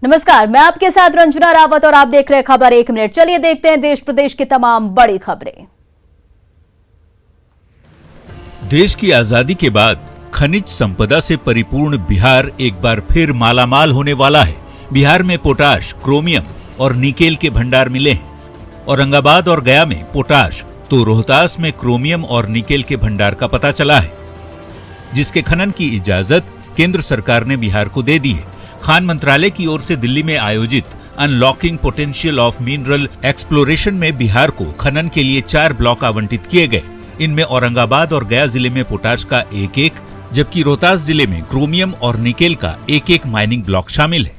नमस्कार, मैं आपके साथ रंजना रावत और आप देख रहे हैं खबर 1 मिनट। चलिए देखते हैं देश प्रदेश की तमाम बड़ी खबरें। देश की आजादी के बाद खनिज संपदा से परिपूर्ण बिहार एक बार फिर मालामाल होने वाला है। बिहार में पोटाश, क्रोमियम और निकेल के भंडार मिले हैं। औरंगाबाद और गया में पोटाश तो रोहतास में क्रोमियम और निकेल के भंडार का पता चला है, जिसके खनन की इजाजत केंद्र सरकार ने बिहार को दे दी है। खान मंत्रालय की ओर से दिल्ली में आयोजित unlocking potential of mineral exploration में बिहार को खनन के लिए 4 ब्लॉक आवंटित किए गए। इनमें औरंगाबाद और गया जिले में पोटाश का एक, जबकि रोहतास जिले में क्रोमियम और निकेल का एक माइनिंग ब्लॉक शामिल है।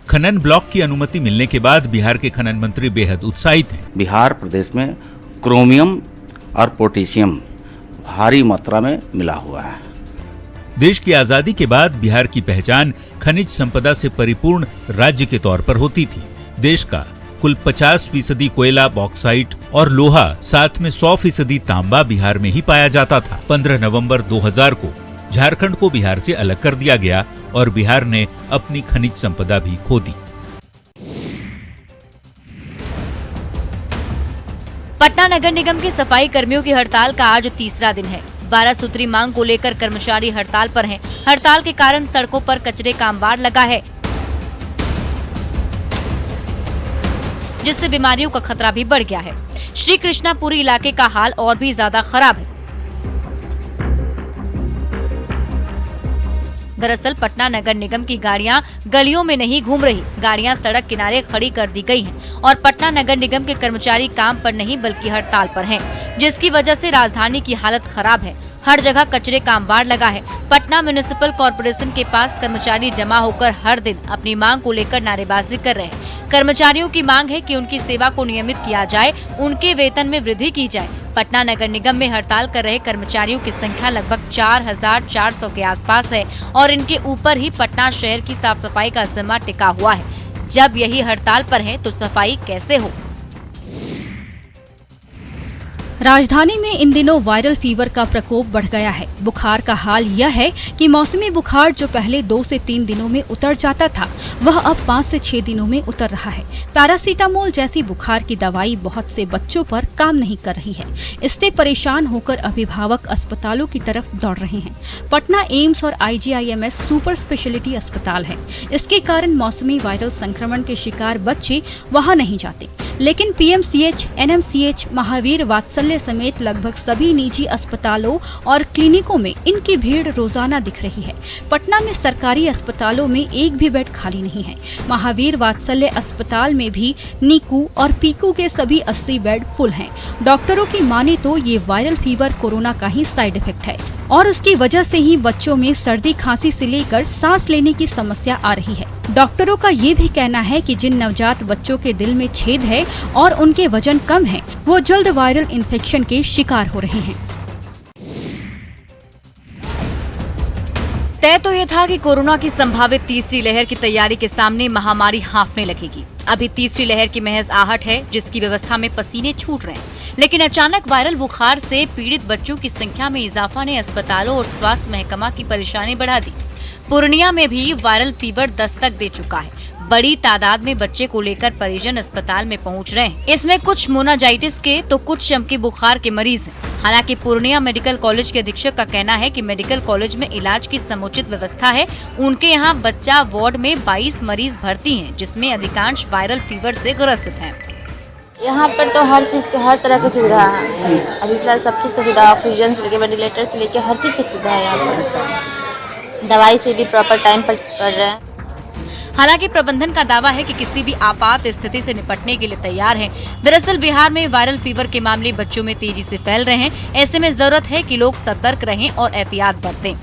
खनन ब्लॉक की अनुमति मिलने के बाद बिहार के खनन मंत्री बेहद उत्साहित हैं। बिहार प्रदेश में क्रोमियम और पोटेशियम भारी मात्रा में मिला हुआ है। देश की आजादी के बाद बिहार की पहचान खनिज संपदा से परिपूर्ण राज्य के तौर पर होती थी। देश का कुल 50% कोयला, बॉक्साइट और लोहा, साथ में 100% तांबा बिहार में ही पाया जाता था। 15 नवंबर 2000 को झारखंड को बिहार से अलग कर दिया गया और बिहार ने अपनी खनिज संपदा भी खो दी। पटना नगर निगम के सफाई कर्मियों की हड़ताल का आज तीसरा दिन है। 12 सूत्री मांग को लेकर कर्मचारी हड़ताल पर हैं। हड़ताल के कारण सड़कों पर कचरे का अंबार लगा है, जिससे बीमारियों का खतरा भी बढ़ गया है। श्री कृष्णापुरी इलाके का हाल और भी ज्यादा खराब है। दरअसल पटना नगर निगम की गाड़ियां गलियों में नहीं घूम रही, गाड़ियां सड़क किनारे खड़ी कर दी गई हैं और पटना नगर निगम के कर्मचारी काम पर नहीं बल्कि हड़ताल पर हैं, जिसकी वजह से राजधानी की हालत खराब है। हर जगह कचरे का अंबार लगा है। पटना म्युनिसिपल कॉर्पोरेशन के पास कर्मचारी जमा होकर हर दिन अपनी मांग को लेकर नारेबाजी कर रहे हैं। कर्मचारियों की मांग है कि उनकी सेवा को नियमित किया जाए, उनके वेतन में वृद्धि की जाए। पटना नगर निगम में हड़ताल कर रहे कर्मचारियों की संख्या लगभग 4400 के आसपास है और इनके ऊपर ही पटना शहर की साफ सफाई का जिम्मा टिका हुआ है। जब यही हड़ताल पर है तो सफाई कैसे हो? राजधानी में इन दिनों वायरल फीवर का प्रकोप बढ़ गया है। बुखार का हाल यह है कि मौसमी बुखार जो पहले 2 से 3 दिनों में उतर जाता था, वह अब 5 से 6 दिनों में उतर रहा है। पैरासीटामोल जैसी बुखार की दवाई बहुत से बच्चों पर काम नहीं कर रही है। इससे परेशान होकर अभिभावक अस्पतालों की तरफ दौड़ रहे हैं। पटना एम्स और IGIMS सुपर स्पेशलिटी अस्पताल है। इसके कारण मौसमी वायरल संक्रमण के शिकार बच्चे वहाँ नहीं जाते, लेकिन PMCH, NMCH, महावीर वात्सल्य समेत लगभग सभी निजी अस्पतालों और क्लिनिकों में इनकी भीड़ रोजाना दिख रही है। पटना में सरकारी अस्पतालों में एक भी बेड खाली नहीं है। महावीर वात्सल्य अस्पताल में भी नीकू और पीकू के सभी 80 बेड फुल हैं। डॉक्टरों की माने तो ये वायरल फीवर कोरोना का ही साइड इफेक्ट है और उसकी वजह से ही बच्चों में सर्दी, खांसी से लेकर सांस लेने की समस्या आ रही है। डॉक्टरों का ये भी कहना है कि जिन नवजात बच्चों के दिल में छेद है और उनके वजन कम है, वो जल्द वायरल इन्फेक्शन के शिकार हो रहे हैं। तय तो ये था कि कोरोना की संभावित तीसरी लहर की तैयारी के सामने महामारी हाँफने लगेगी। अभी तीसरी लहर की महज आहट है, जिसकी व्यवस्था में पसीने छूट रहे हैं। लेकिन अचानक वायरल बुखार से पीड़ित बच्चों की संख्या में इजाफा ने अस्पतालों और स्वास्थ्य महकमा की परेशानी बढ़ा दी। पूर्णिया में भी वायरल फीवर दस्तक दे चुका है। बड़ी तादाद में बच्चे को लेकर परिजन अस्पताल में पहुंच रहे हैं। इसमें कुछ मोनाजाइटिस के तो कुछ चमकी बुखार के मरीज हैं। हालांकि पूर्णिया मेडिकल कॉलेज के अधीक्षक का कहना है कि मेडिकल कॉलेज में इलाज की समुचित व्यवस्था है। उनके यहाँ बच्चा वार्ड में 22 मरीज भर्ती हैं, जिसमें अधिकांश वायरल फीवर से ग्रसित हैं। यहाँ पर तो हर चीज़ की, हर तरह की सुविधा है। अभी फिलहाल सब चीज़ की सुविधा, ऑक्सीजन से लेके वेंटिलेटर से लेके हर चीज़ की सुविधा है यहाँ पर। दवाई से भी प्रॉपर टाइम पर कर रहे हैं। हालांकि प्रबंधन का दावा है कि किसी भी आपात स्थिति से निपटने के लिए तैयार है। दरअसल बिहार में वायरल फीवर के मामले बच्चों में तेजी से फैल रहे हैं। ऐसे में जरूरत है कि लोग सतर्क रहें और एहतियात बरतें।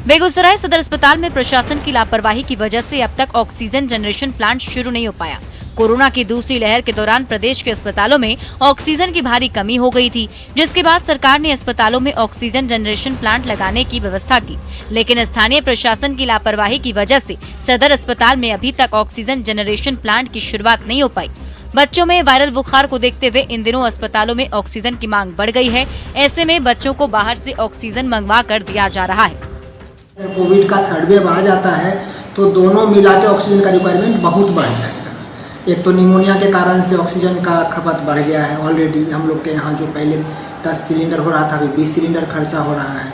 बेगूसराय सदर अस्पताल में प्रशासन की लापरवाही की वजह से अब तक ऑक्सीजन जनरेशन प्लांट शुरू नहीं हो पाया। कोरोना की दूसरी लहर के दौरान प्रदेश के अस्पतालों में ऑक्सीजन की भारी कमी हो गई थी, जिसके बाद सरकार ने अस्पतालों में ऑक्सीजन जनरेशन प्लांट लगाने की व्यवस्था की। लेकिन स्थानीय प्रशासन की लापरवाही की वजह से सदर अस्पताल में अभी तक ऑक्सीजन जनरेशन प्लांट की शुरुआत नहीं हो पाई। बच्चों में वायरल बुखार को देखते हुए इन दिनों अस्पतालों में ऑक्सीजन की मांग बढ़ गई है। ऐसे में बच्चों को बाहर से ऑक्सीजन मंगवा कर दिया जा रहा है। अगर कोविड का थर्ड वेव आ जाता है तो दोनों मिला के ऑक्सीजन का रिक्वायरमेंट बहुत बढ़ जाएगा। एक तो निमोनिया के कारण से ऑक्सीजन का खपत बढ़ गया है ऑलरेडी। हम लोग के यहाँ जो पहले 10 सिलेंडर हो रहा था अभी 20 सिलेंडर खर्चा हो रहा है।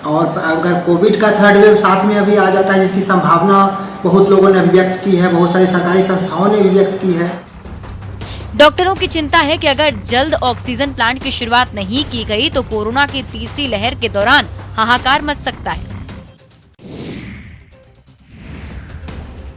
और अगर कोविड का थर्ड वेव साथ में अभी आ जाता है, जिसकी संभावना बहुत लोगों ने व्यक्त की है, बहुत सारी सरकारी संस्थाओं ने भी व्यक्त की है। डॉक्टरों की चिंता है कि अगर जल्द ऑक्सीजन प्लांट की शुरुआत नहीं की गई तो कोरोना की तीसरी लहर के दौरान हाहाकार मच सकता है।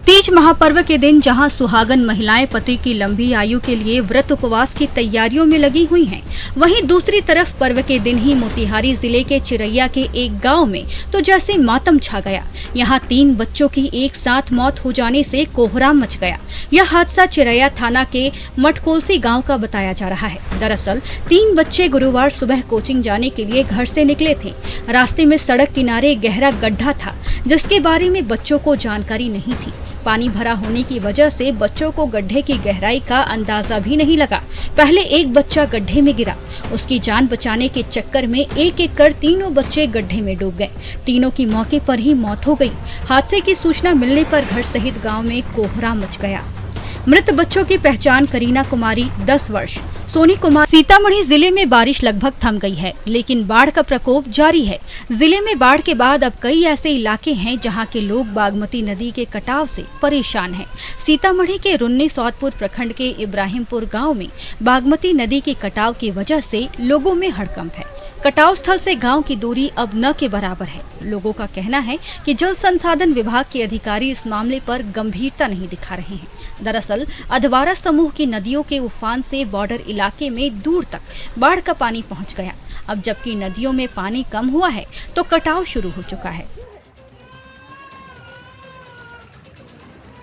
तीज महापर्व के दिन जहां सुहागन महिलाएं पति की लंबी आयु के लिए व्रत उपवास की तैयारियों में लगी हुई हैं, वहीं दूसरी तरफ पर्व के दिन ही मोतिहारी जिले के चिरैया के एक गांव में तो जैसे मातम छा गया। यहां 3 बच्चों की एक साथ मौत हो जाने से कोहराम मच गया। यह हादसा चिरैया थाना के मटकोलसी गाँव का बताया जा रहा है। दरअसल 3 बच्चे गुरुवार सुबह कोचिंग जाने के लिए घर से निकले थे। रास्ते में सड़क किनारे गहरा गड्ढा था, जिसके बारे में बच्चों को जानकारी नहीं थी। पानी भरा होने की वजह से बच्चों को गड्ढे की गहराई का अंदाजा भी नहीं लगा। पहले एक बच्चा गड्ढे में गिरा, उसकी जान बचाने के चक्कर में एक एक कर तीनों बच्चे गड्ढे में डूब गए। तीनों की मौके पर ही मौत हो गई। हादसे की सूचना मिलने पर घर सहित गांव में कोहराम मच गया। मृत बच्चों की पहचान करीना कुमारी 10 वर्ष, सोनी कुमार। सीतामढ़ी जिले में बारिश लगभग थम गई है, लेकिन बाढ़ का प्रकोप जारी है। जिले में बाढ़ के बाद अब कई ऐसे इलाके हैं जहां के लोग बागमती नदी के कटाव से परेशान हैं। सीतामढ़ी के रुन्नी सौदपुर प्रखंड के इब्राहिमपुर गांव में बागमती नदी के कटाव की वजह से लोगों में हड़कंप है। कटाव स्थल से गांव की दूरी अब न के बराबर है। लोगों का कहना है कि जल संसाधन विभाग के अधिकारी इस मामले पर गंभीरता नहीं दिखा रहे हैं। दरअसल अधवारा समूह की नदियों के उफान से बॉर्डर इलाके में दूर तक बाढ़ का पानी पहुंच गया। अब जबकि नदियों में पानी कम हुआ है तो कटाव शुरू हो चुका है।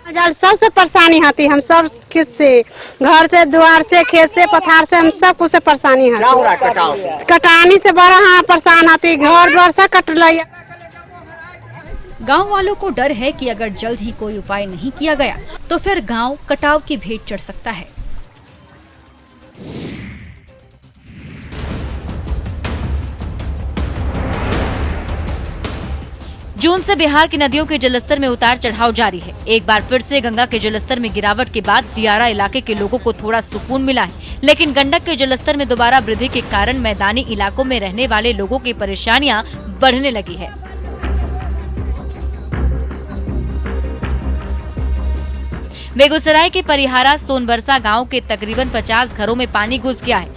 सबसे परेशानी आती, हम सब किस से, घर से, द्वार से, खेत से, पथार से, हम सब कुछ से परेशानी है। कटानी से बड़ा हाँ परेशान आती, घर द्वार से कट रही। गांव वालों को डर है कि अगर जल्द ही कोई उपाय नहीं किया गया तो फिर गांव कटाव की भेंट चढ़ सकता है। जून से बिहार की नदियों के जलस्तर में उतार चढ़ाव जारी है। एक बार फिर से गंगा के जलस्तर में गिरावट के बाद दियारा इलाके के लोगों को थोड़ा सुकून मिला है, लेकिन गंडक के जलस्तर में दोबारा वृद्धि के कारण मैदानी इलाकों में रहने वाले लोगों की परेशानियां बढ़ने लगी है। बेगूसराय के परिहारा सोनबरसा गांव के तकरीबन 50 घरों में पानी घुस गया है।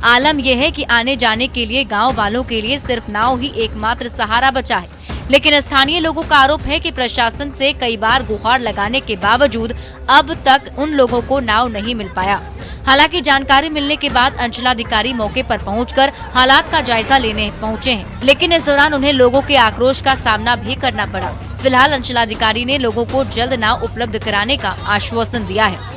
आलम यह है कि आने जाने के लिए गांव वालों के लिए सिर्फ नाव ही एकमात्र सहारा बचा है, लेकिन स्थानीय लोगों का आरोप है कि प्रशासन से कई बार गुहार लगाने के बावजूद अब तक उन लोगों को नाव नहीं मिल पाया। हालांकि जानकारी मिलने के बाद अंचलाधिकारी मौके पर पहुंचकर हालात का जायजा लेने पहुंचे हैं, लेकिन इस दौरान उन्हें लोगों के आक्रोश का सामना भी करना पड़ा। फिलहाल अंचलाधिकारी ने लोगों को जल्द नाव उपलब्ध कराने का आश्वासन दिया है।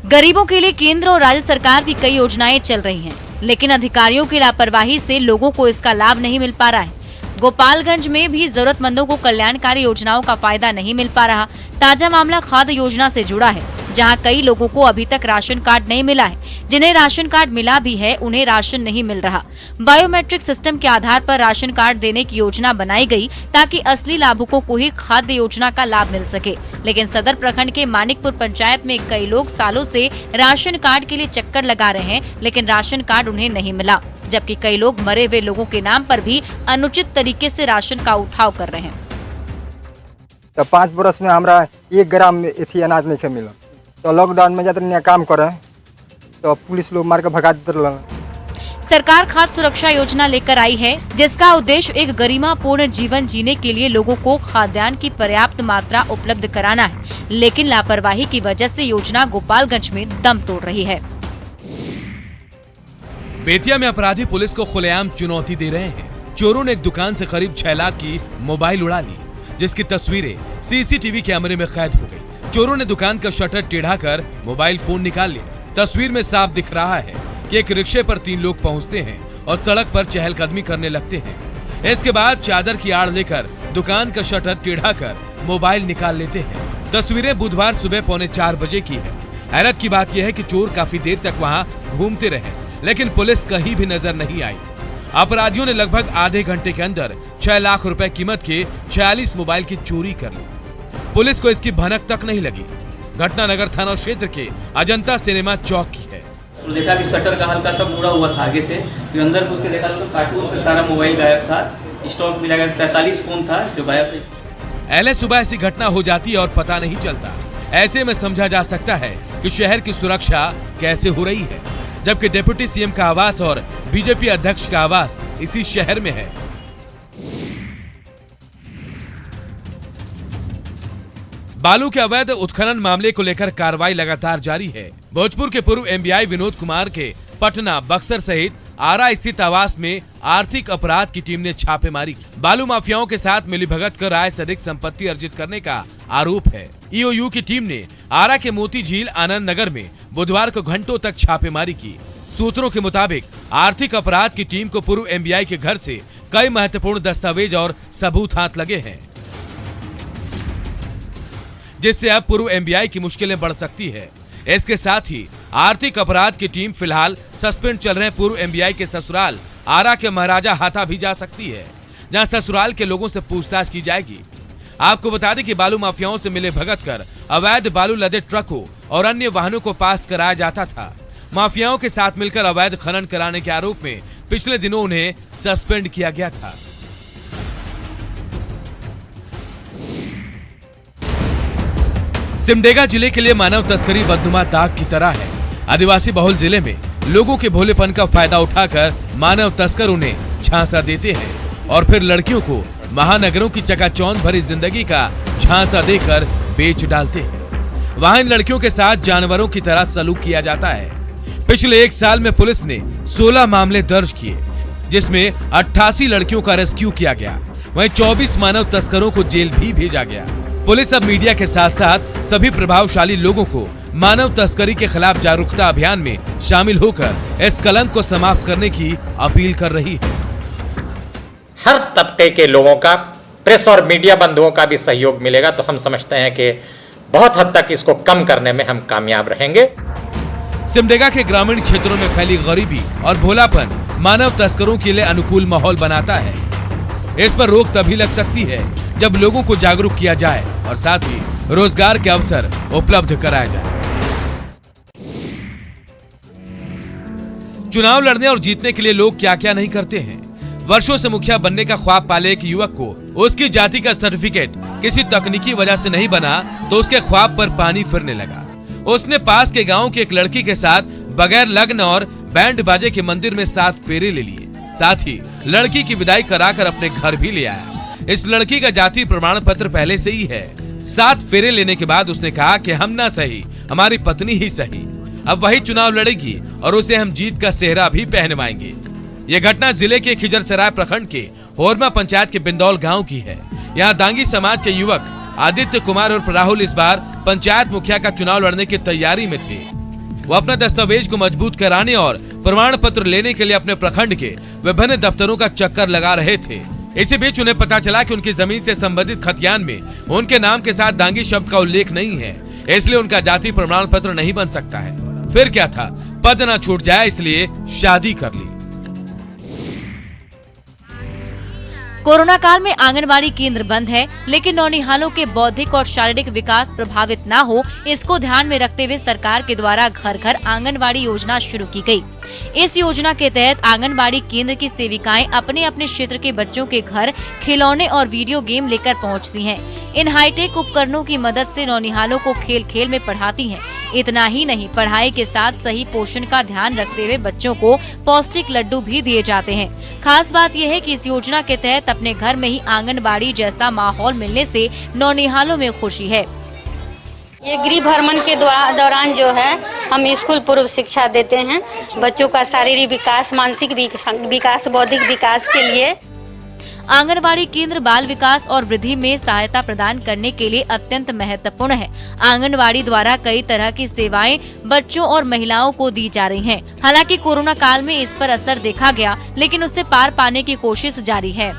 गरीबों के लिए केंद्र और राज्य सरकार की कई योजनाएं चल रही हैं, लेकिन अधिकारियों की लापरवाही से लोगों को इसका लाभ नहीं मिल पा रहा है। गोपालगंज में भी जरूरतमंदों को कल्याणकारी योजनाओं का फायदा नहीं मिल पा रहा। ताजा मामला खाद्य योजना से जुड़ा है, जहां कई लोगों को अभी तक राशन कार्ड नहीं मिला है। जिन्हें राशन कार्ड मिला भी है उन्हें राशन नहीं मिल रहा। बायोमेट्रिक सिस्टम के आधार पर राशन कार्ड देने की योजना बनाई गई ताकि असली लाभुकों को ही खाद्य योजना का लाभ मिल सके, लेकिन सदर प्रखंड के मानिकपुर पंचायत में कई लोग सालों से राशन कार्ड के लिए चक्कर लगा रहे हैं, लेकिन राशन कार्ड उन्हें नहीं मिला, जबकि कई लोग मरे हुए लोगों के नाम पर भी अनुचित तरीके से राशन का उठाव कर रहे हैं। तो 5 बरस में हमारा 1 ग्राम एथी अनाज नहीं मिला, तो लॉकडाउन में जाते काम करे तो पुलिस लोग मार के भगा देते। सरकार खाद्य सुरक्षा योजना लेकर आई है, जिसका उद्देश्य एक गरिमापूर्ण जीवन जीने के लिए लोगों को खाद्यान्न की पर्याप्त मात्रा उपलब्ध कराना है, लेकिन लापरवाही की वजह से योजना गोपालगंज में दम तोड़ रही है। बेतिया में अपराधी पुलिस को खुलेआम चुनौती दे रहे हैं। चोरों ने एक दुकान से करीब 6 लाख की मोबाइल उड़ा ली, जिसकी तस्वीरें सीसीटीवी कैमरे में कैद हो गई। चोरों ने दुकान का शटर टेढ़ा कर मोबाइल फोन निकाल लिया। तस्वीर में साफ दिख रहा है कि एक रिक्शे पर 3 लोग पहुंचते हैं और सड़क पर चहलकदमी करने लगते हैं। इसके बाद चादर की आड़ लेकर दुकान का शटर टेढ़ा कर मोबाइल निकाल लेते हैं। तस्वीरें बुधवार सुबह 3:45 बजे की है। हैरत की बात यह है कि चोर काफी देर तक वहां घूमते रहे, लेकिन पुलिस कहीं भी नजर नहीं आई। अपराधियों ने लगभग आधे घंटे के अंदर 6 लाख रुपए कीमत के 46 मोबाइल की चोरी कर ली। पुलिस को इसकी भनक तक नहीं लगी। घटना नगर थाना क्षेत्र के अजंता सिनेमा चौक की है। देखा कि शटर का हल्का सा मुड़ा हुआ था आगे से, फिर अंदर घुस के देखा तो कार्टून से सारा मोबाइल गायब था। स्टॉक मिला 43 फोन था जो गायब था। पहले सुबह ऐसी घटना हो जाती है और पता नहीं चलता। ऐसे में समझा जा सकता है कि शहर की सुरक्षा कैसे हो रही है, जबकि डिप्टी सीएम का आवास और बीजेपी अध्यक्ष का आवास इसी शहर में है। बालू के अवैध उत्खनन मामले को लेकर कार्रवाई लगातार जारी है। भोजपुर के पूर्व एमबीआई विनोद कुमार के पटना, बक्सर सहित आरा स्थित आवास में आर्थिक अपराध की टीम ने छापेमारी की। बालू माफियाओं के साथ मिलीभगत कर आय से अधिक संपत्ति अर्जित करने का आरोप है। ईओयू की टीम ने आरा के मोती झील आनंद नगर में बुधवार को घंटों तक छापेमारी की। सूत्रों के मुताबिक आर्थिक अपराध की टीम को पूर्व एमबीआई के घर से कई महत्वपूर्ण दस्तावेज और सबूत हाथ लगे हैं, जिससे अब पूर्व एमबीआई की मुश्किलें बढ़ सकती है। इसके साथ ही आर्थिक अपराध की टीम फिलहाल सस्पेंड चल रहे पूर्व एमबीआई के ससुराल आरा के महाराजा हाथा भी जा सकती है, जहां ससुराल के लोगों से पूछताछ की जाएगी। आपको बता दें कि बालू माफियाओं से मिले भगत कर अवैध बालू लदे ट्रकों और अन्य वाहनों को पास कराया जाता था। माफियाओं के साथ मिलकर अवैध खनन कराने के आरोप में पिछले दिनों उन्हें सस्पेंड किया गया था। सिमडेगा जिले के लिए मानव तस्करी बदनुमा दाग की तरह है। आदिवासी बहुल जिले में लोगों के भोलेपन का फायदा उठाकर मानव तस्कर उन्हें झांसा देते हैं और फिर लड़कियों को महानगरों की चकाचौंध भरी जिंदगी का झांसा देकर बेच डालते हैं। वहां इन लड़कियों के साथ जानवरों की तरह सलूक किया जाता है। पिछले 1 साल में पुलिस ने 16 मामले दर्ज किए, जिसमें 88 लड़कियों का रेस्क्यू किया गया। वहीं 24 मानव तस्करों को जेल भी भेजा गया। पुलिस अब मीडिया के साथ साथ सभी प्रभावशाली लोगों को मानव तस्करी के खिलाफ जागरूकता अभियान में शामिल होकर इस कलंक को समाप्त करने की अपील कर रही है। हर तबके के लोगों का, प्रेस और मीडिया बंधुओं का भी सहयोग मिलेगा तो हम समझते हैं कि बहुत हद तक इसको कम करने में हम कामयाब रहेंगे। सिमडेगा के ग्रामीण क्षेत्रों में फैली गरीबी और भोलापन मानव तस्करों के लिए अनुकूल माहौल बनाता है। इस पर रोक तभी लग सकती है जब लोगों को जागरूक किया जाए और साथ ही रोजगार के अवसर उपलब्ध कराया जाए। चुनाव लड़ने और जीतने के लिए लोग क्या क्या नहीं करते हैं। वर्षों से मुखिया बनने का ख्वाब पाले एक युवक को उसकी जाति का सर्टिफिकेट किसी तकनीकी वजह से नहीं बना तो उसके ख्वाब पर पानी फिरने लगा। उसने पास के गांव की एक लड़की के साथ बगैर लग्न और बैंड बाजे के मंदिर में 7 फेरे ले लिए। साथ ही लड़की की विदाई कराकर अपने घर भी ले आया। इस लड़की का जाति प्रमाण पत्र पहले से ही है। 7 फेरे लेने के बाद उसने कहा कि हम ना सही, हमारी पत्नी ही सही। अब वही चुनाव लड़ेगी और उसे हम जीत का सेहरा भी पहनवाएंगे। ये घटना जिले के खिजरसराय प्रखंड के होरमा पंचायत के बिंदौल गांव की है। यहाँ दांगी समाज के युवक आदित्य कुमार और राहुल इस बार पंचायत मुखिया का चुनाव लड़ने की तैयारी में थे। वो अपना दस्तावेज को मजबूत कराने और प्रमाण पत्र लेने के लिए अपने प्रखंड के विभिन्न दफ्तरों का चक्कर लगा रहे थे। इसी बीच उन्हें पता चला कि उनकी जमीन से संबंधित खतियान में उनके नाम के साथ दांगी शब्द का उल्लेख नहीं है, इसलिए उनका जाति प्रमाण पत्र नहीं बन सकता है। फिर क्या था, पद न छूट जाए इसलिए शादी कर ली। कोरोना काल में आंगनबाड़ी केंद्र बंद है, लेकिन नौनिहालों के बौद्धिक और शारीरिक विकास प्रभावित न हो, इसको ध्यान में रखते हुए सरकार के द्वारा घर घर आंगनबाड़ी योजना शुरू की गई। इस योजना के तहत आंगनबाड़ी केंद्र की सेविकाएं अपने अपने क्षेत्र के बच्चों के घर खिलौने और वीडियो गेम लेकर पहुंचती हैं। इन हाईटेक उपकरणों की मदद से नौनिहालों को खेल खेल में पढ़ाती हैं। इतना ही नहीं, पढ़ाई के साथ सही पोषण का ध्यान रखते हुए बच्चों को पौष्टिक लड्डू भी दिए जाते हैं। खास बात यह है कि इस योजना के तहत अपने घर में ही आंगनबाड़ी जैसा माहौल मिलने से नौनिहालों में खुशी है। ये गृह भ्रमण के दौरान जो है हम स्कूल पूर्व शिक्षा देते हैं। बच्चों का शारीरिक विकास, मानसिक विकास, बौद्धिक विकास के लिए आंगनबाड़ी केंद्र बाल विकास और वृद्धि में सहायता प्रदान करने के लिए अत्यंत महत्वपूर्ण है। आंगनबाड़ी द्वारा कई तरह की सेवाएं बच्चों और महिलाओं को दी जा रही हैं। हालांकि कोरोना काल में इस पर असर देखा गया, लेकिन उससे पार पाने की कोशिश जारी है।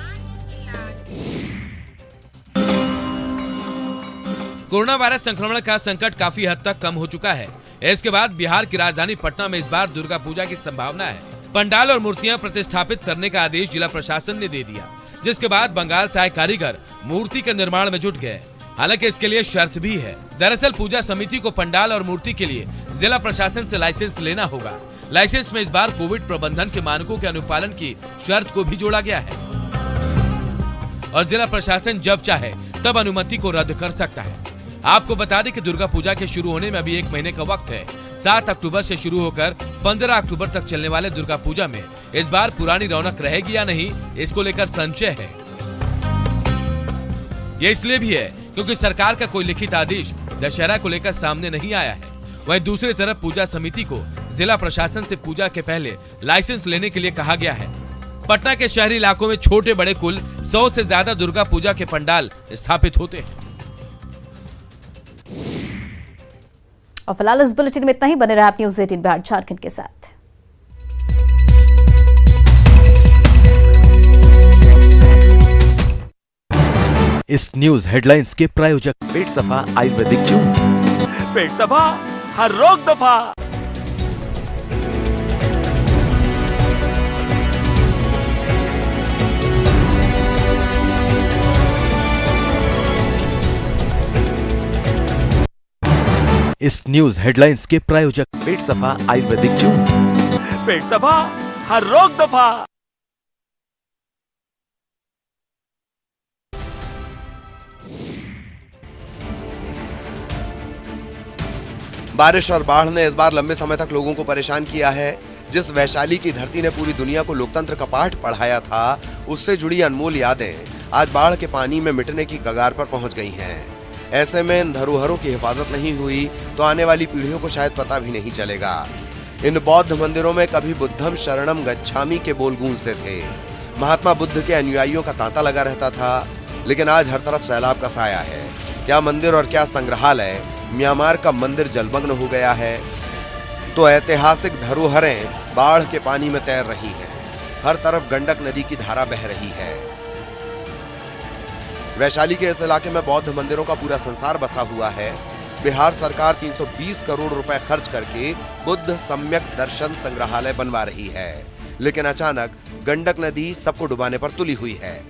कोरोना वायरस संक्रमण का संकट काफी हद तक कम हो चुका है, इसके बाद बिहार की राजधानी पटना में इस बार दुर्गा पूजा की संभावना है। पंडाल और मूर्तियां प्रतिष्ठापित करने का आदेश जिला प्रशासन ने दे दिया, जिसके बाद बंगाल से आए कारीगर मूर्ति के निर्माण में जुट गए। हालांकि इसके लिए शर्त भी है। दरअसल पूजा समिति को पंडाल और मूर्ति के लिए जिला प्रशासन से लाइसेंस लेना होगा। लाइसेंस में इस बार कोविड प्रबंधन के मानकों के अनुपालन की शर्त को भी जोड़ा गया है और जिला प्रशासन जब चाहे तब अनुमति को रद्द कर सकता है। आपको बता दें कि दुर्गा पूजा के शुरू होने में अभी 1 महीने का वक्त है। 7 अक्टूबर से शुरू होकर 15 अक्टूबर तक चलने वाले दुर्गा पूजा में इस बार पुरानी रौनक रहेगी या नहीं, इसको लेकर संशय है। ये इसलिए भी है क्योंकि सरकार का कोई लिखित आदेश दशहरा को लेकर सामने नहीं आया है। वहीं दूसरी तरफ पूजा समिति को जिला प्रशासन से पूजा के पहले लाइसेंस लेने के लिए कहा गया है। पटना के शहरी इलाकों में छोटे बड़े कुल 100 से ज्यादा दुर्गा पूजा के पंडाल स्थापित होते हैं। और फिलहाल इस बुलेटिन में इतना ही। बने रहे आप न्यूज़ 18 बिहार झारखंड के साथ। इस न्यूज हेडलाइंस के प्रायोजक पेट सफा आयुर्वेदिक जूस। पेट सफा, हर रोग दफा। इस न्यूज हेडलाइंस के प्रायोजक पेट सफा आयुर्वेदिक जूस। पेट सफा, हर रोग दफा। बारिश और बाढ़ ने इस बार लंबे समय तक लोगों को परेशान किया है। जिस वैशाली की धरती ने पूरी दुनिया को लोकतंत्र का पाठ पढ़ाया था, उससे जुड़ी अनमोल यादें आज बाढ़ के पानी में मिटने की कगार पर पहुंच गई हैं। ऐसे में इन धरोहरों की हिफाजत नहीं हुई तो आने वाली पीढ़ियों को शायद पता भी नहीं चलेगा। इन बौद्ध मंदिरों में कभी बुद्धम शरणम गच्छामि के बोल गूंजते थे। महात्मा बुद्ध के अनुयायियों का तांता लगा रहता था, लेकिन आज हर तरफ सैलाब का साया है। क्या मंदिर और क्या संग्रहालय, म्यांमार का मंदिर जलमग्न हो गया है तो ऐतिहासिक धरोहरें बाढ़ के पानी में तैर रही हैं। हर तरफ गंडक नदी की धारा बह रही है। वैशाली के इस इलाके में बौद्ध मंदिरों का पूरा संसार बसा हुआ है। बिहार सरकार 320 करोड़ रुपए खर्च करके बुद्ध सम्यक दर्शन संग्रहालय बनवा रही है, लेकिन अचानक गंडक नदी सबको डुबाने पर तुली हुई है।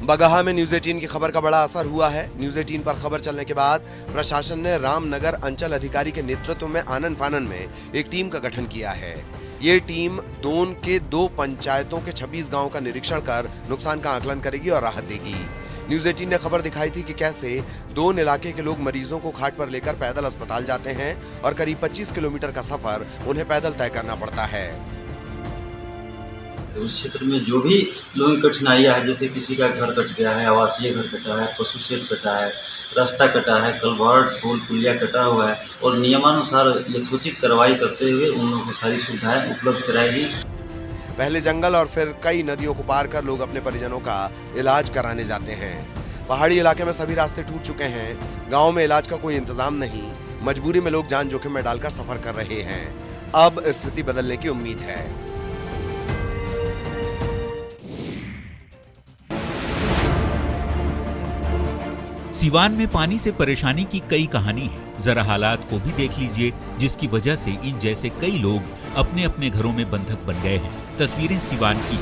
बगहा में न्यूज 18 की खबर का बड़ा असर हुआ है। न्यूज 18 पर खबर चलने के बाद प्रशासन ने रामनगर अंचल अधिकारी के नेतृत्व में आनन फानन में एक टीम का गठन किया है। ये टीम दोन के 2 पंचायतों के 26 गांवों का निरीक्षण कर नुकसान का आकलन करेगी और राहत देगी। न्यूज 18 ने खबर दिखाई थी कि कैसे दोन इलाके के लोग मरीजों को खाट पर लेकर पैदल अस्पताल जाते हैं और करीब 25 किलोमीटर का सफर उन्हें पैदल तय करना पड़ता है। उस क्षेत्र में जो भी लोगों की कठिनाइयाँ है, जैसे किसी का घर कट गया है, आवासीय घर कटा है, पशु शेड कटा है, रास्ता कटा है, कलवर्ट पुल पुलिया कटा हुआ है और नियमानुसार यथोचित कार्रवाई करते हुए उन लोगों को सारी सुविधाएं उपलब्ध कराएगी। पहले जंगल और फिर कई नदियों को पार कर लोग अपने परिजनों का इलाज कराने जाते हैं। पहाड़ी इलाके में सभी रास्ते टूट चुके हैं। गाँव में इलाज का कोई इंतजाम नहीं। मजबूरी में लोग जान जोखिम में डालकर सफर कर रहे हैं। अब स्थिति बदलने की उम्मीद है। सिवान में पानी से परेशानी की कई कहानी है। जरा हालात को भी देख लीजिए, जिसकी वजह से इन जैसे कई लोग अपने अपने घरों में बंधक बन गए हैं। तस्वीरें सिवान की,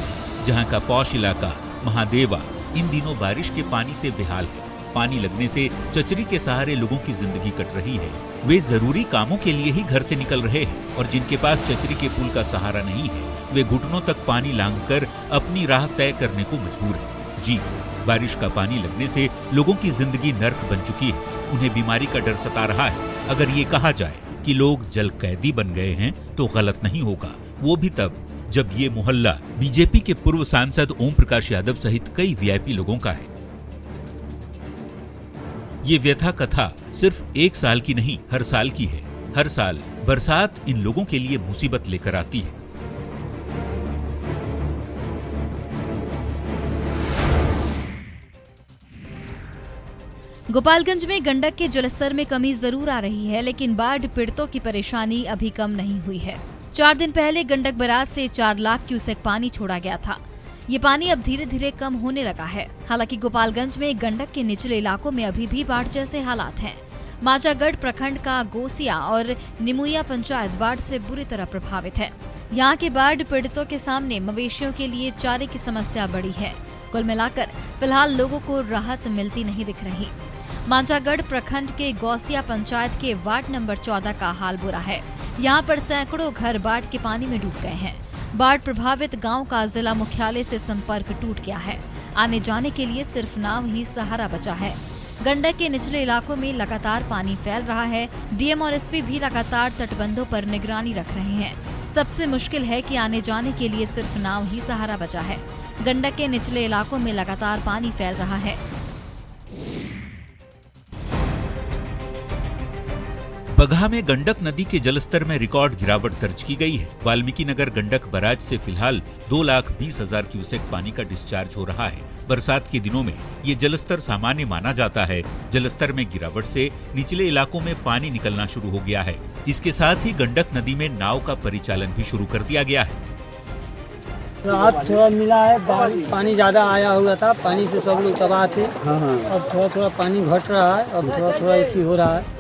जहां का पौष इलाका महादेवा इन दिनों बारिश के पानी से बेहाल है। पानी लगने से चचरी के सहारे लोगों की जिंदगी कट रही है। वे जरूरी कामों के लिए ही घर से निकल रहे हैं और जिनके पास चचरी के पुल का सहारा नहीं है, वे घुटनों तक पानी लांघकर अपनी राह तय करने को मजबूर है। जी, बारिश का पानी लगने से लोगों की जिंदगी नर्क बन चुकी है। उन्हें बीमारी का डर सता रहा है। अगर ये कहा जाए कि लोग जल कैदी बन गए हैं तो गलत नहीं होगा। वो भी तब जब ये मोहल्ला बीजेपी के पूर्व सांसद ओम प्रकाश यादव सहित कई वीआईपी लोगों का है। ये व्यथा कथा सिर्फ 1 साल की नहीं, हर साल की है। हर साल बरसात इन लोगों के लिए मुसीबत लेकर आती है। गोपालगंज में गंडक के जलस्तर में कमी जरूर आ रही है, लेकिन बाढ़ पीड़ितों की परेशानी अभी कम नहीं हुई है। 4 दिन पहले गंडक बराज से 4 लाख क्यूसेक पानी छोड़ा गया था। ये पानी अब धीरे धीरे कम होने लगा है। हालांकि गोपालगंज में गंडक के निचले इलाकों में अभी भी बाढ़ जैसे हालात हैं। माचागढ़ प्रखंड का गोसिया और निमुया पंचायत बाढ़ से बुरी तरह प्रभावित है। यहाँ के बाढ़ पीड़ितों के सामने मवेशियों के लिए चारे की समस्या बड़ी है। कुल मिलाकर फिलहाल लोगों को राहत मिलती नहीं दिख रही। माचागढ़ प्रखंड के गौसिया पंचायत के वार्ड नंबर 14 का हाल बुरा है। यहाँ पर सैकड़ों घर बाढ़ के पानी में डूब गए हैं। बाढ़ प्रभावित गांव का जिला मुख्यालय से संपर्क टूट गया है। आने जाने के लिए सिर्फ नाव ही सहारा बचा है। गंडक के निचले इलाकों में लगातार पानी फैल रहा है। डीएम और एसपी भी लगातार तटबंधों पर निगरानी रख रहे हैं। सबसे मुश्किल है कि आने जाने के लिए सिर्फ नाव ही सहारा बचा है। गंडक के निचले इलाकों में लगातार पानी फैल रहा है। बगहा में गंडक नदी के जलस्तर में रिकॉर्ड गिरावट दर्ज की गई है। वाल्मीकि नगर गंडक बराज से फिलहाल 2,20,000 क्यूसेक पानी का डिस्चार्ज हो रहा है। बरसात के दिनों में ये जलस्तर सामान्य माना जाता है। जलस्तर में गिरावट से निचले इलाकों में पानी निकलना शुरू हो गया है। इसके साथ ही गंडक नदी में नाव का परिचालन भी शुरू कर दिया गया है। राहत थोड़ा मिला है। पानी ज्यादा आया हुआ था, पानी से सब लोग तबाह थे। अब थोड़ा थोड़ा पानी घट रहा है, अब थोड़ा थोड़ा एथी हो रहा है।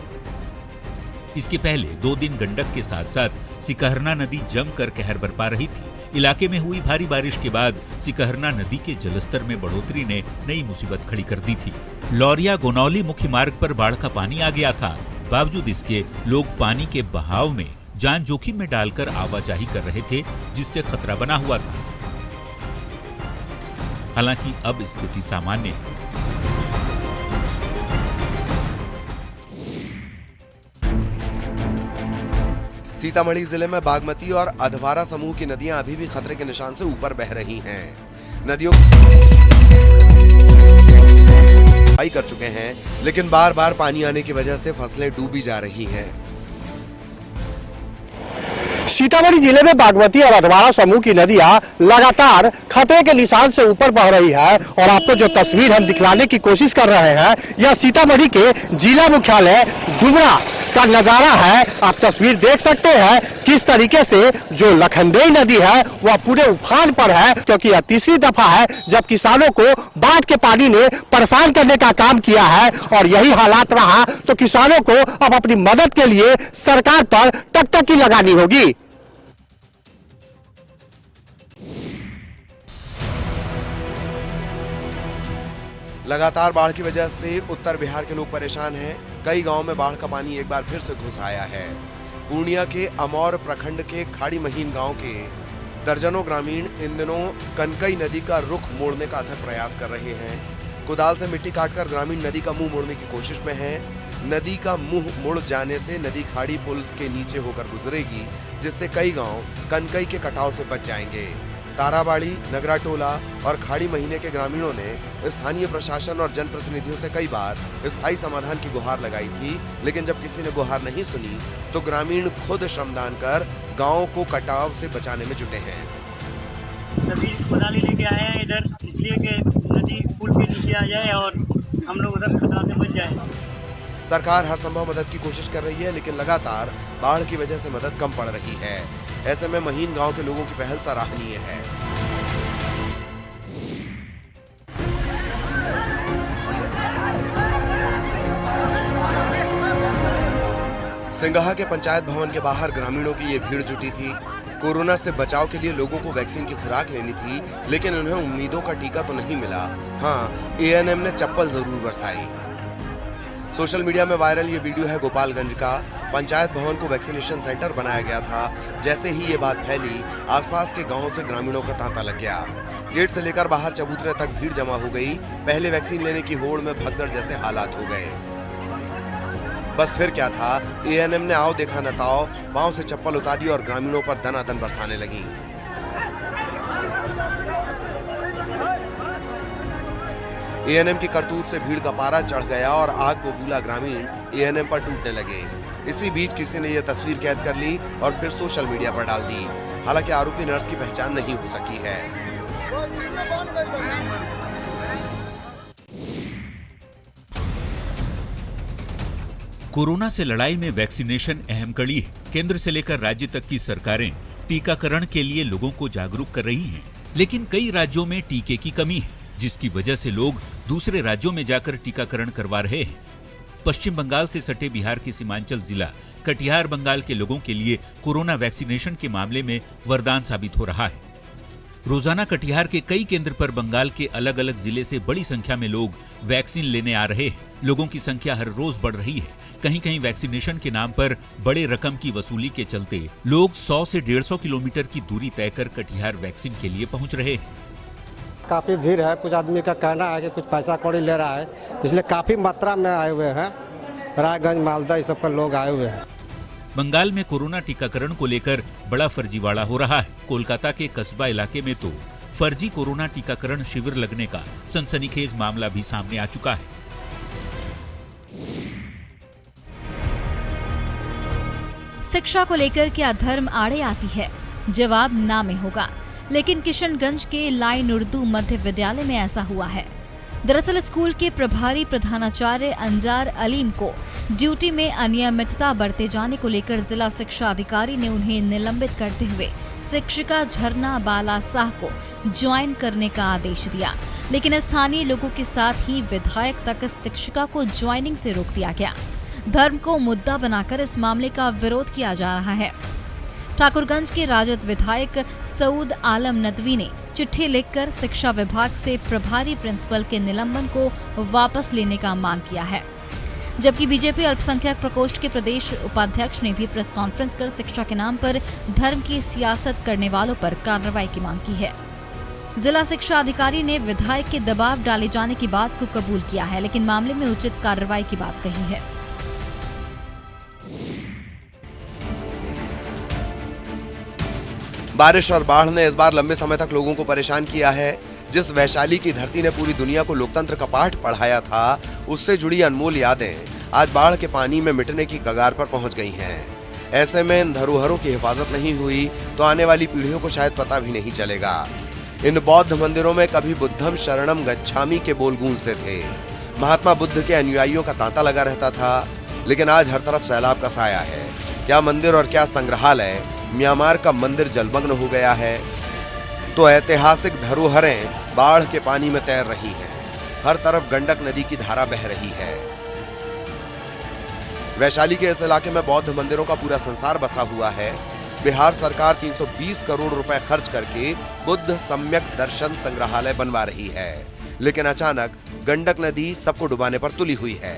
इसके पहले 2 दिन गंडक के साथ साथ सिकहरना नदी जमकर कहर बरपा रही थी। इलाके में हुई भारी बारिश के बाद सिकहरना नदी के जलस्तर में बढ़ोतरी ने नई मुसीबत खड़ी कर दी थी। लौरिया गोनौली मुख्य मार्ग पर बाढ़ का पानी आ गया था। बावजूद इसके लोग पानी के बहाव में जान जोखिम में डालकर आवाजाही कर रहे थे, जिससे खतरा बना हुआ था। हालांकि अब स्थिति सामान्य है। सीतामढ़ी जिले में बागमती और अधवारा समूह की नदियां अभी भी खतरे के निशान से ऊपर बह रही हैं। नदियों कर चुके हैं, लेकिन बार बार पानी आने की वजह से फसलें डूबी जा रही हैं। सीतामढ़ी जिले में बागमती और अधवारा समूह की नदियां लगातार खतरे के निशान से ऊपर बह रही है। और आपको जो तस्वीर हम दिखलाने की कोशिश कर रहे हैं, यह सीतामढ़ी के जिला मुख्यालय डुमरा का नजारा है। आप तस्वीर देख सकते हैं किस तरीके से जो लखनदेई नदी है वह पूरे उफान पर है, क्योंकि यह तीसरी दफा है जब किसानों को बाढ़ के पानी ने परेशान करने का काम किया है। और यही हालात रहा तो किसानों को अब अपनी मदद के लिए सरकार पर टकटकी लगानी होगी। लगातार बाढ़ की वजह से उत्तर बिहार के लोग परेशान हैं। कई गांव में बाढ़ का पानी एक बार फिर से घुस आया है। पूर्णिया के अमौर प्रखंड के खाड़ी महीन गांव के दर्जनों ग्रामीण इन दिनों कनकई नदी का रुख मोड़ने का अथक प्रयास कर रहे हैं। कुदाल से मिट्टी काटकर ग्रामीण नदी का मुंह मोड़ने की कोशिश में हैं। नदी का मुंह मुड़ जाने से नदी खाड़ी पुल के नीचे होकर गुजरेगी, जिससे कई गांव कनकई के कटाव से बच जाएंगे। ताराबाड़ी, नगरा टोला और खाड़ी महीने के ग्रामीणों ने स्थानीय प्रशासन और जनप्रतिनिधियों से कई बार स्थायी समाधान की गुहार लगाई थी, लेकिन जब किसी ने गुहार नहीं सुनी तो ग्रामीण खुद श्रमदान कर गांव को कटाव से बचाने में जुटे हैं। सभी खुदाली लेके आए हैं इधर, इसलिए कि नदी पुल के नीचे आ जाए और हम लोग उधर खतरा से बच जाए। सरकार हर संभव मदद की कोशिश कर रही है, लेकिन लगातार बाढ़ की वजह से मदद कम पड़ रही है। ऐसे में महीन गांव के लोगों की पहल सराहनीय है। सिंगहा के पंचायत भवन के बाहर ग्रामीणों की ये भीड़ जुटी थी। कोरोना से बचाव के लिए लोगों को वैक्सीन की खुराक लेनी थी, लेकिन उन्हें उम्मीदों का टीका तो नहीं मिला। हाँ, एएनएम ने चप्पल जरूर बरसाई। सोशल मीडिया में वायरल ये वीडियो है गोपालगंज का। पंचायत भवन को वैक्सीनेशन सेंटर बनाया गया था। जैसे ही ये बात फैली, आसपास के गांवों से ग्रामीणों का तांता लग गया। गेट से लेकर बाहर चबूतरे तक भीड़ जमा हो गई। पहले वैक्सीन लेने की होड़ में भगदड़ जैसे हालात हो गए। बस फिर क्या था, एएनएम ने आओ देखा न ताओ, पांव से चप्पल उतारी और ग्रामीणों पर दनादन बरसाने लगी। एएनएम की करतूत से भीड़ का पारा चढ़ गया और आग बबूला ग्रामीण एएनएम पर टूटने लगे। इसी बीच किसी ने यह तस्वीर कैद कर ली और फिर सोशल मीडिया पर डाल दी। हालांकि आरोपी नर्स की पहचान नहीं हो सकी है। कोरोना से लड़ाई में वैक्सीनेशन अहम कड़ी है। केंद्र से लेकर राज्य तक की सरकारें टीकाकरण के लिए लोगों को जागरूक कर रही हैं। लेकिन कई राज्यों में टीके की कमी है, जिसकी वजह से लोग दूसरे राज्यों में जाकर टीकाकरण करवा रहे हैं। पश्चिम बंगाल से सटे बिहार के सीमांचल जिला कटिहार बंगाल के लोगों के लिए कोरोना वैक्सीनेशन के मामले में वरदान साबित हो रहा है। रोजाना कटिहार के कई केंद्र पर बंगाल के अलग अलग जिले से बड़ी संख्या में लोग वैक्सीन लेने आ रहे हैं। लोगों की संख्या हर रोज बढ़ रही है। कहीं कहीं वैक्सीनेशन के नाम पर बड़े रकम की वसूली के चलते लोग 100 से 150 किलोमीटर की दूरी तय कर कटिहार वैक्सीन के लिए पहुंच रहे हैं। काफी भीड़ है। कुछ आदमी का कहना है कि कुछ पैसा कौड़ी ले रहा है, इसलिए काफी मात्रा में आए हुए हैं। रायगंज, मालदा, इस सब पर लोग आए हुए हैं। बंगाल में कोरोना टीकाकरण को लेकर बड़ा फर्जीवाड़ा हो रहा है। कोलकाता के कस्बा इलाके में तो फर्जी कोरोना टीकाकरण शिविर लगने का सनसनीखेज मामला भी सामने आ चुका है। शिक्षा को लेकर क्या धर्म आड़े आती है? जवाब ना में होगा। लेकिन किशनगंज के लाइन उर्दू मध्य विद्यालय में ऐसा हुआ है। दरअसल स्कूल के प्रभारी प्रधानाचार्य अंजार अलीम को ड्यूटी में अनियमितता बरते जाने को लेकर जिला शिक्षा अधिकारी ने उन्हें निलंबित करते हुए शिक्षिका झरना बाला शाह को ज्वाइन करने का आदेश दिया। लेकिन स्थानीय लोगों के साथ ही विधायक तक शिक्षिका को ज्वाइनिंग से रोक दिया गया। धर्म को मुद्दा बनाकर इस मामले का विरोध किया जा रहा है। ठाकुरगंज के राजद विधायक सऊद आलम नदवी ने चिट्ठी लिखकर शिक्षा विभाग से प्रभारी प्रिंसिपल के निलंबन को वापस लेने का मांग किया है। जबकि बीजेपी अल्पसंख्यक प्रकोष्ठ के प्रदेश उपाध्यक्ष ने भी प्रेस कॉन्फ्रेंस कर शिक्षा के नाम पर धर्म की सियासत करने वालों पर कार्रवाई की मांग की है। जिला शिक्षा अधिकारी ने विधायक के दबाव डाले जाने की बात को कबूल किया है, लेकिन मामले में उचित कार्रवाई की बात कही है। बारिश और बाढ़ ने इस बार लंबे समय तक लोगों को परेशान किया है। जिस वैशाली की धरती ने पूरी दुनिया को लोकतंत्र का पाठ पढ़ाया था, उससे जुड़ी अनमोल यादें आज बाढ़ के पानी में मिटने की कगार पर पहुंच गई हैं। ऐसे में इन धरोहरों की हिफाजत नहीं हुई तो आने वाली पीढ़ियों को शायद पता भी नहीं चलेगा। इन बौद्ध मंदिरों में कभी बुद्धम शरणम गच्छामि के बोल गूंजते थे। महात्मा बुद्ध के अनुयायियों का तांता लगा रहता था, लेकिन आज हर तरफ सैलाब का साया है। क्या मंदिर और क्या संग्रहालय, म्यांमार का मंदिर जलमग्न हो गया है तो ऐतिहासिक धरोहरें बाढ़ के पानी में तैर रही हैं। हर तरफ गंडक नदी की धारा बह रही है। वैशाली के इस इलाके में बौद्ध मंदिरों का पूरा संसार बसा हुआ है। बिहार सरकार 320 करोड़ रुपए खर्च करके बुद्ध सम्यक दर्शन संग्रहालय बनवा रही है, लेकिन अचानक गंडक नदी सबको डुबाने पर तुली हुई है।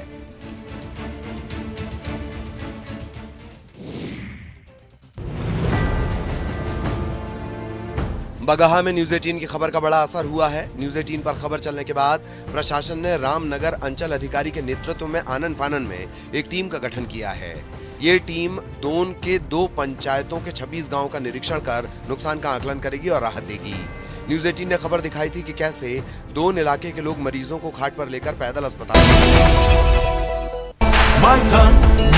बगहा में न्यूज 18 की खबर का बड़ा असर हुआ है। न्यूज 18 पर खबर चलने के बाद प्रशासन ने रामनगर अंचल अधिकारी के नेतृत्व में आनन फानन में एक टीम का गठन किया है। ये टीम दोन के 2 पंचायतों के 26 गांवों का निरीक्षण कर नुकसान का आकलन करेगी और राहत देगी। न्यूज 18 ने खबर दिखाई थी कि कैसे दोन इलाके के लोग मरीजों को खाट पर लेकर पैदल अस्पताल